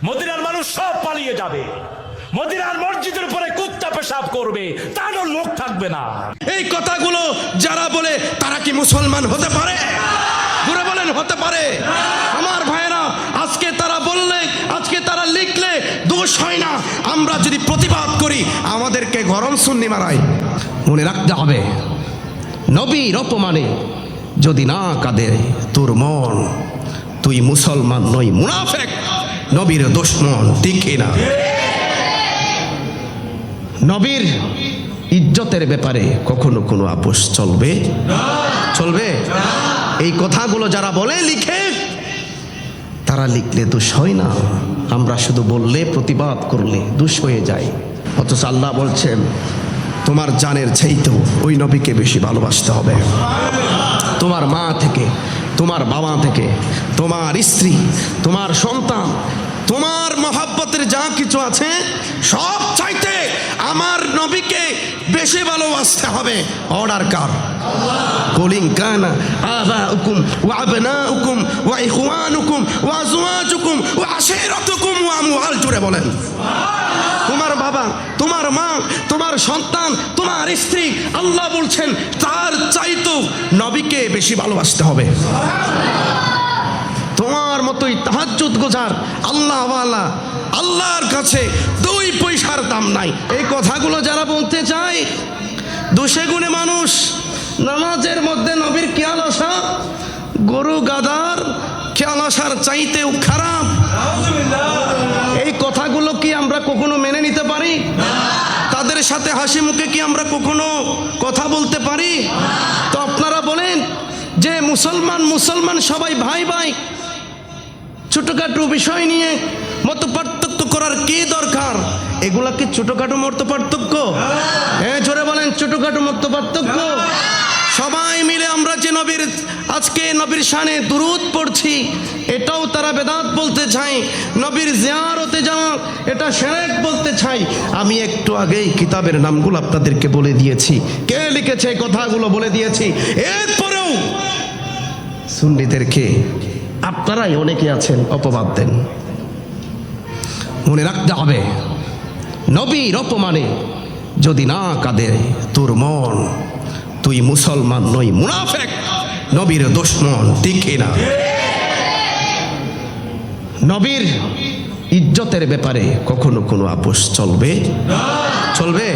মদিনার মানুষ সব পালিয়ে যাবে, মদিনার মসজিদের উপরে কুত্তা পেশাব করবে, তার লোক থাকবে না। এই কথাগুলো যারা বলে তারা কি মুসলমান হতে পারে? ঘুরে বলেন হতে পারে? আমার ভাইয়েরা, আজকে তারা বললে, আজকে তারা লিখলে দোষ হয় না। আমরা যদি প্রতিবাদ করি আমাদেরকে গরম সুন্নি মারায়। মনে রাখতে হবে, নবীর অপমানে যদি না কাঁদে তোর মন, তুই মুসলমান নই, মুনাফিক, নবীর দুশমন, ঠিক না? নবীর ইজ্জতের ব্যাপারে কখনো কোনো আপোষ চলবে? চলবে? এই কথাগুলো যারা বলে লিখে, তারা লিখলে দোষ হয় না, আমরা শুধু বললে, প্রতিবাদ করলে দোষ হয়ে যায়। অথচ আল্লাহ বলছেন তোমার জানের চাইতেও ওই নবীকে বেশি ভালোবাসতে হবে। তোমার মা থেকে, তোমার বাবা থেকে, তোমার স্ত্রী, তোমার সন্তান, তোমার মহাব্বতের যা কিছু আছে সব চাইতে আমার নবীকে বেশি ভালোবাসতে হবে। অর্ডার কার? কুলিন কানা আবাউকুম ওয়া আবনাউকুম ওয়া ইখওয়ানুকুম ওয়া আজওয়াজুকুম ওয়া আশিরাতুকুম ওয়া আমওয়াল, জুড়ে বলেন। তোমার বাবা, তোমার মা, তোমার সন্তান, তোমার স্ত্রী, আল্লাহ বলছেন তার চাইতেও নবীকে বেশি ভালোবাসতে হবে। তোমার মতোই তাহাজ্জুদ গুজার আল্লাহ ওয়ালা, আল্লাহর কাছে 2 পয়সার দাম নাই। এই কথাগুলো যারা বলতে চায়, দোষে গুণে মানুষ, নামাজের মধ্যে নবীর খেয়াল আসা গরু গাদার খেয়াল আসার চাইতেও খারাপ। এই কথাগুলো কি আমরা কখনো মেনে নিতে পারি? তাদের সাথে হাসি মুখে কি আমরা কখনো কথা বলতে পারি? তো আপনারা বলেন যে মুসলমান মুসলমান সবাই ভাই ভাই, ছোটখাটো বিষয় নিয়ে মত পার্থক্য করার কি দরকার? এগুলা কি ছোটখাটো মত পার্থক্য? হ্যাঁ, জোরে বলেন, ছোটখাটো মত পার্থক্য? সবাই মিলে আমরা যে নবীর, আজকে নবীর শানে দুরূদ পড়ছি, এটাও তারা বেদাত বলতে চায়। নবীর জিয়ারতে যাওয়া এটা শিরক বলতে চাই। আমি একটু আগেই কিতাবের নামগুলো আপনাদেরকে বলে দিয়েছি, কে লিখেছে এই কথাগুলো বলে দিয়েছি। এরপরেও সুন্নিদেরকে আপনারাই অনেকে আছেন অপবাদ দেন। মনে রাখতে হবে, নবীর অপমানে যদি না কাঁদে তোর মন, তুই মুসলমান নই, মুনাফিক, নবীর দুশমন, ঠিক না? নবীর ইজ্জতের ব্যাপারে কখনো কোনো আপোষ চলবে? চলবে?